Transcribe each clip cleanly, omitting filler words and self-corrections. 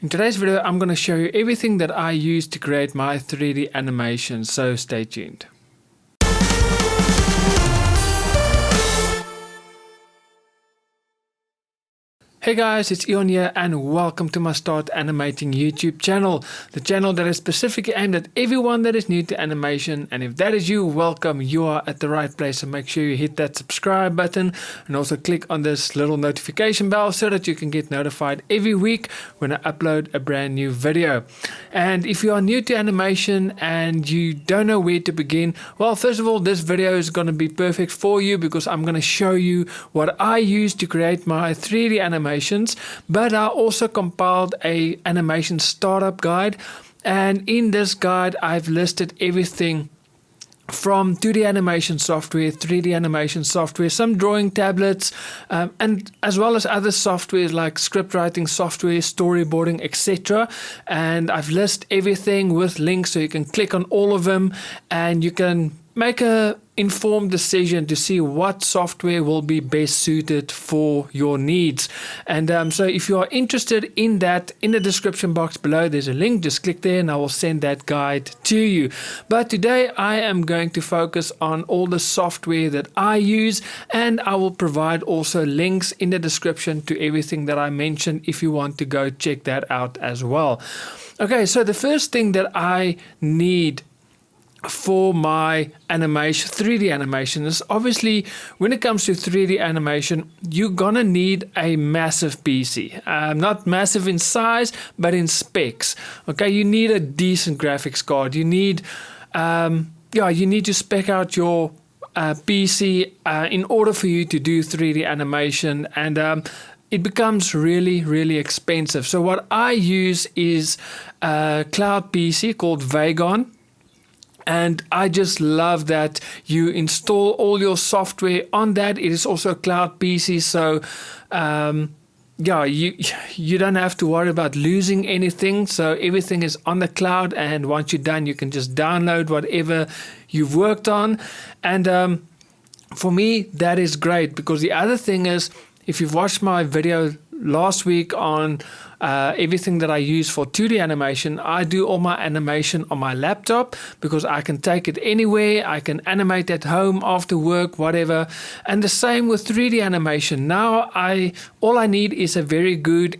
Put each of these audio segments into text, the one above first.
In today's video, I'm going to show you everything that I use to create my 3D animation, so stay tuned. Hey guys, it's Ion here and welcome to my Start Animating YouTube channel. The channel that is specifically aimed at everyone that is new to animation, and if that is you, welcome, you are at the right place. So make sure you hit that subscribe button and also click on this little notification bell so that you can get notified every week when I upload a brand new video. And if you are new to animation and you don't know where to begin, well, first of all, this video is going to be perfect for you because I'm going to show you what I use to create my 3D animation. But I also compiled a animation startup guide, and in this guide I've listed everything from 2D animation software, 3D animation software, some drawing tablets, and as well as other softwares like script writing software, storyboarding, etc. And I've listed everything with links so you can click on all of them and you can make a informed decision to see what software will be best suited for your needs. And so if you are interested in that, in the description box below there's a link, just click there and I will send that guide to you. But today I am going to focus on all the software that I use, and I will provide also links in the description to everything that I mentioned if you want to go check that out as well. Okay, so the first thing that I need for my animation, 3D animation, is obviously when it comes to 3D animation, you're gonna need a massive PC. Not massive in size, but in specs. Okay, you need a decent graphics card. You need, you need to spec out your PC in order for you to do 3D animation, and it becomes really expensive. So what I use is a cloud PC called Vagon. And I just love that you install all your software on that. It is also a cloud PC, so you don't have to worry about losing anything. So everything is on the cloud, and once you're done, you can just download whatever you've worked on. And for me, that is great, because the other thing is, if you've watched my video last week on everything that I use for 2D animation, I do all my animation on my laptop because I can take it anywhere. I can animate at home, after work, whatever. And the same with 3D animation. Now all I need is a very good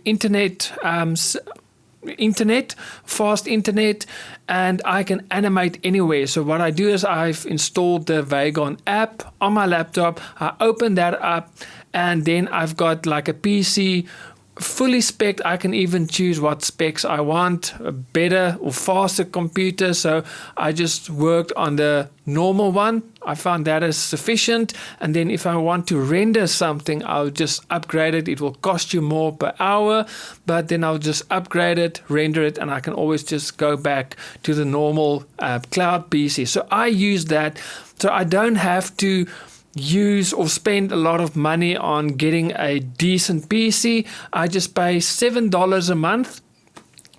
fast internet, and I can animate anywhere. So what I do is I've installed the Vagon app on my laptop. I open that up, and then I've got like a PC fully spec'd. I can even choose what specs I want, a better or faster computer. So I just worked on the normal one. I found that is sufficient. And then if I want to render something, I'll just upgrade it. It will cost you more per hour, but then I'll just upgrade it, render it, and I can always just go back to the normal cloud PC. So I use that, so I don't have to use or spend a lot of money on getting a decent PC. I just pay $7 a month.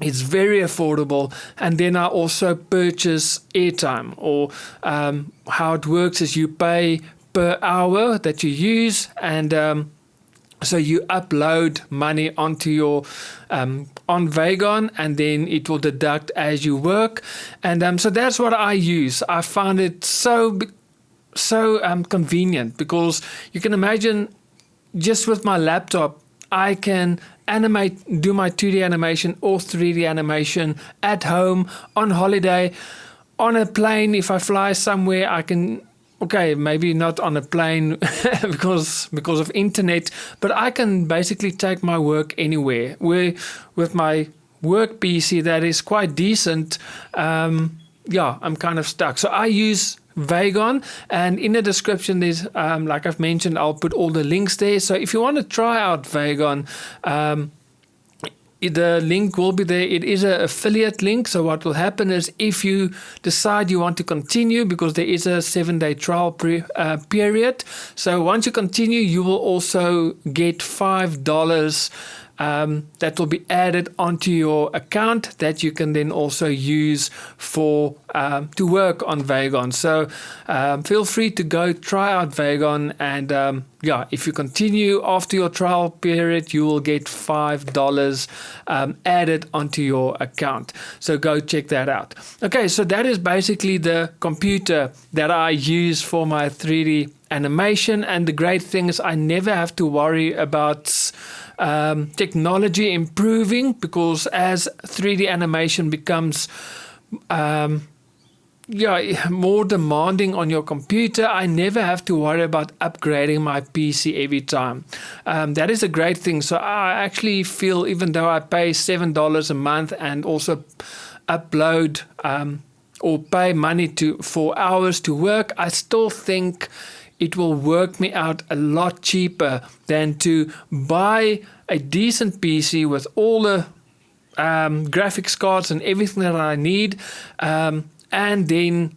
It's very affordable. And then I also purchase airtime, or how it works is you pay per hour that you use, and so you upload money onto your on Vagon, and then it will deduct as you work. And so that's what I use. I found it so convenient, because you can imagine just with my laptop I can do my 2D animation or 3D animation at home, on holiday, on a plane. If I fly somewhere, I can, okay, maybe not on a plane because of internet, but I can basically take my work anywhere. Where with my work PC that is quite decent, I'm kind of stuck. So I use Vagon, and in the description there's like I've mentioned, I'll put all the links there. So if you want to try out Vagon, the link will be there. It is an affiliate link, so what will happen is if you decide you want to continue, because there is a 7-day trial period, so once you continue you will also get $5 that will be added onto your account that you can then also use for to work on Vagon. So feel free to go try out Vagon, and yeah, if you continue after your trial period, you will get $5 added onto your account. So go check that out. Okay, so that is basically the computer that I use for my 3D animation, and the great thing is I never have to worry about technology improving, because as 3D animation becomes more demanding on your computer, I never have to worry about upgrading my PC every time. That is a great thing. So I actually feel, even though I pay $7 a month and also upload or pay money for hours to work, I still think it will work me out a lot cheaper than to buy a decent PC with all the graphics cards and everything that I need, and then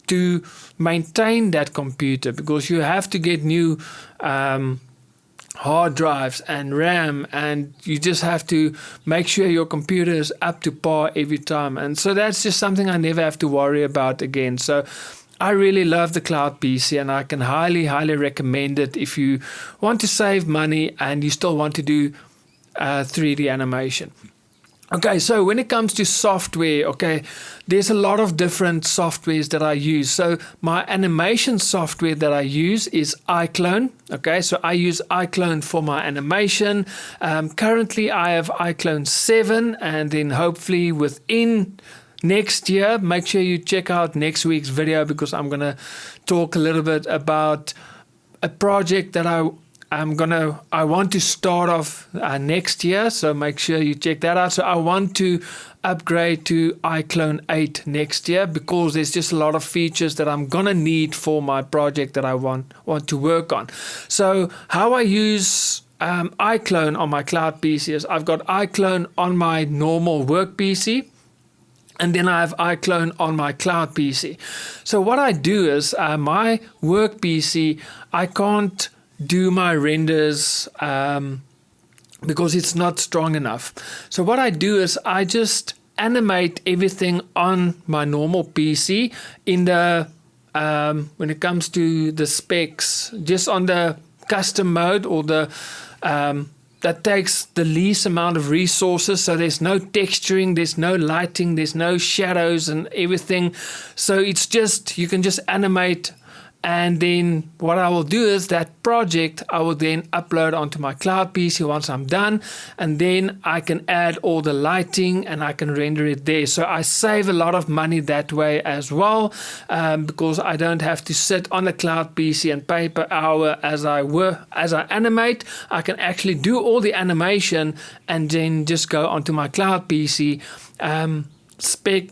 to maintain that computer, because you have to get new hard drives and RAM, and you just have to make sure your computer is up to par every time. And so that's just something I never have to worry about again. So I really love the Cloud PC, and I can highly recommend it if you want to save money and you still want to do 3D animation. Okay, so when it comes to software, okay, there's a lot of different softwares that I use. So my animation software that I use is Iclone. Okay, so I use Iclone for my animation. Currently, I have Iclone 7, and then hopefully within next year, make sure you check out next week's video, because I'm going to talk a little bit about a project that I want to start off next year, so make sure you check that out. So I want to upgrade to Iclone 8 next year, because there's just a lot of features that I'm gonna need for my project that I want to work on. So how I use Iclone on my Cloud PC is I've got Iclone on my normal work PC, and then I have Iclone on my Cloud PC. So what I do is my work PC, I can't do my renders because it's not strong enough. So what I do is I just animate everything on my normal PC in the when it comes to the specs, just on the custom mode, or the that takes the least amount of resources. So there's no texturing, there's no lighting, there's no shadows and everything. So it's just, you can just animate. And then what I will do is that project I will then upload onto my Cloud PC once I'm done, and then I can add all the lighting and I can render it there. So I save a lot of money that way as well, because I don't have to sit on a Cloud PC and pay per hour as I animate. I can actually do all the animation and then just go onto my Cloud PC,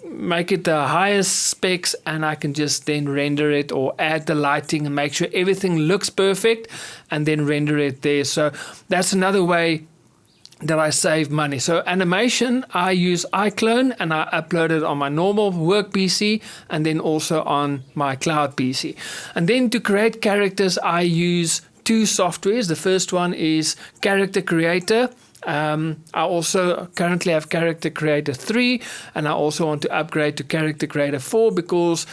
make it the highest specs, and I can just then render it or add the lighting and make sure everything looks perfect, and then render it there. So that's another way that I save money. So animation, I use Iclone, and I upload it on my normal work PC and then also on my Cloud PC. And then to create characters, I use two softwares. The first one is Character Creator. I also currently have Character Creator 3, and I also want to upgrade to Character Creator 4, because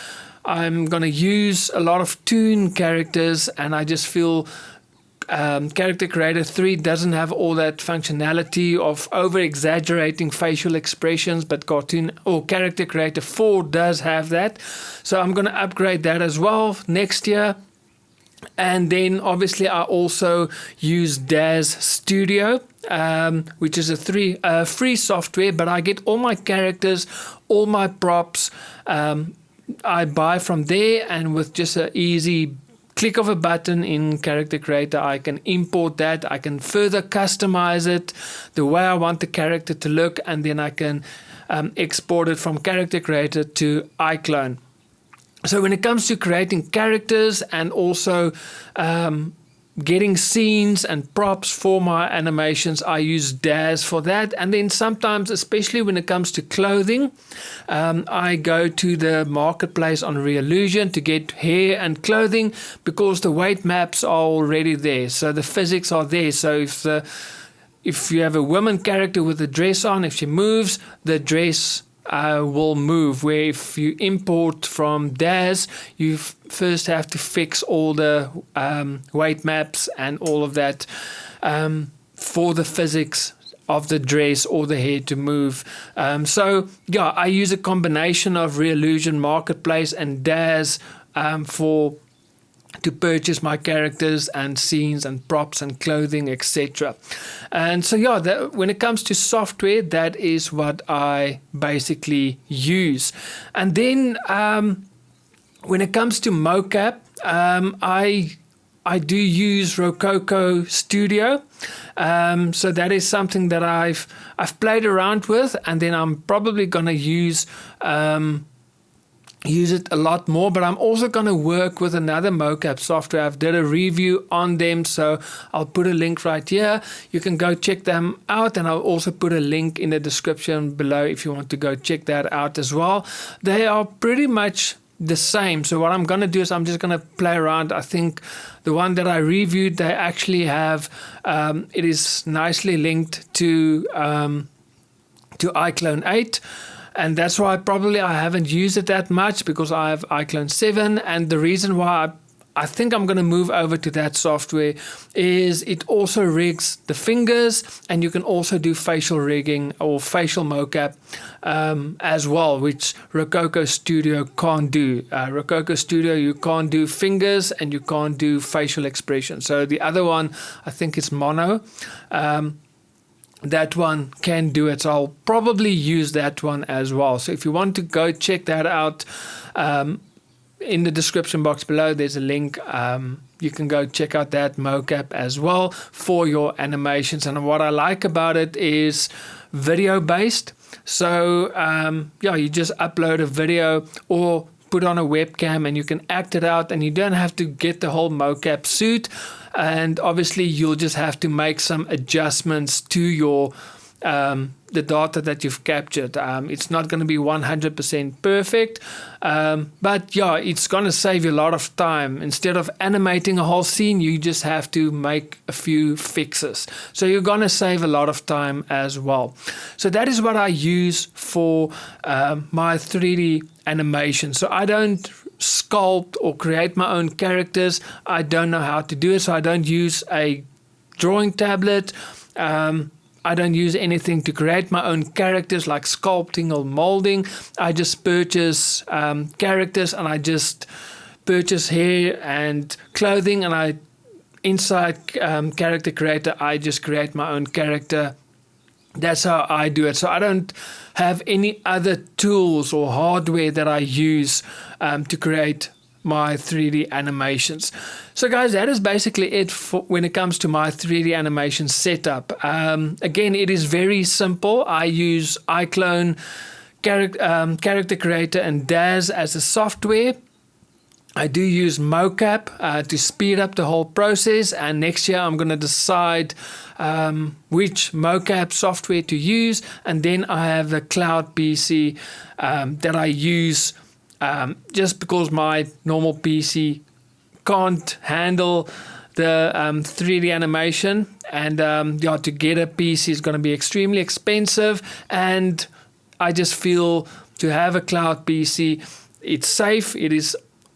I'm going to use a lot of toon characters, and I just feel Character Creator 3 doesn't have all that functionality of over-exaggerating facial expressions, but Character Creator 4 does have that. So I'm going to upgrade that as well next year. And then obviously I also use Daz Studio, which is a free software, but I get all my characters, all my props, I buy from there, and with just an easy click of a button in Character Creator, I can import that. I can further customize it the way I want the character to look, and then I can export it from Character Creator to Iclone. So when it comes to creating characters and also getting scenes and props for my animations, I use Daz for that. And then sometimes, especially when it comes to clothing, I go to the marketplace on Reallusion to get hair and clothing, because the weight maps are already there. So the physics are there. So if the if you have a woman character with a dress on, if she moves, the dress will move. Where if you import from Daz, you first have to fix all the weight maps and all of that for the physics of the dress or the hair to move. So yeah, I use a combination of Reallusion Marketplace and Daz to purchase my characters and scenes and props and clothing, etc. And so yeah, when it comes to software, that is what I basically use. And then when it comes to mocap, I do use Rokoko Studio. So that is something that I've played around with, and then I'm probably going to use it a lot more, but I'm also going to work with another mocap software. I've did a review on them, so I'll put a link right here. You can go check them out, and I'll also put a link in the description below if you want to go check that out as well. They are pretty much the same. So what I'm going to do is I'm just going to play around. I think the one that I reviewed, they actually have it is nicely linked to Iclone 8. And that's why probably I haven't used it that much, because I have Iclone 7. And the reason why I think I'm going to move over to that software is it also rigs the fingers, and you can also do facial rigging or facial mocap as well, which Rokoko Studio can't do. Rokoko Studio, you can't do fingers and you can't do facial expression. So the other one, I think it's mono. That one can do it, so I'll probably use that one as well. So if you want to go check that out, in the description box below there's a link. You can go check out that mocap as well for your animations. And what I like about it is video based. So yeah, you just upload a video or put on a webcam and you can act it out, and you don't have to get the whole mocap suit. And obviously you'll just have to make some adjustments to your the data that you've captured. It's not going to be 100% perfect, but yeah, it's going to save you a lot of time. Instead of animating a whole scene, you just have to make a few fixes. So you're going to save a lot of time as well. So that is what I use for my 3D animation. So I don't sculpt or create my own characters. I don't know how to do it, so I don't use a drawing tablet. I don't use anything to create my own characters like sculpting or molding. I just purchase characters, and I just purchase hair and clothing, and I inside Character Creator I just create my own character. That's how I do it. So I don't have any other tools or hardware that I use to create my 3D animations. So guys, that is basically it for when it comes to my 3D animation setup. Again, it is very simple. I use Iclone, Character Creator and Daz as a software. I do use Mocap to speed up the whole process, and next year I'm going to decide which Mocap software to use. And then I have the Cloud PC that I use just because my normal PC can't handle the 3D animation, and yeah, to get a PC is going to be extremely expensive, and I just feel to have a Cloud PC, it's safe,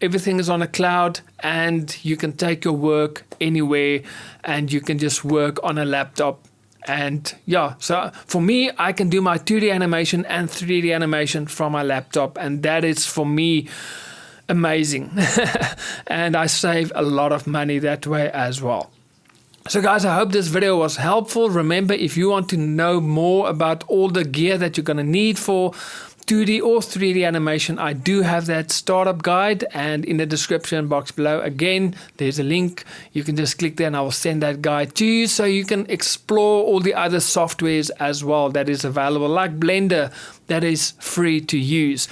everything is on a cloud, and you can take your work anywhere, and you can just work on a laptop. And yeah, so for me, I can do my 2D animation and 3D animation from my laptop, and that is for me amazing. And I save a lot of money that way as well. So guys, I hope this video was helpful. Remember, if you want to know more about all the gear that you're going to need for 2D or 3D animation, I do have that startup guide, and in the description box below, again, there's a link. You can just click there and I will send that guide to you, so you can explore all the other softwares as well that is available, like Blender, that is free to use.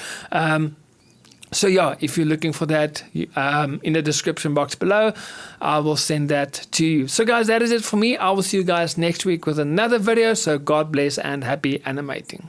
So yeah, if you're looking for that, in the description box below, I will send that to you. So guys, that is it for me. I will see you guys next week with another video. So God bless and happy animating.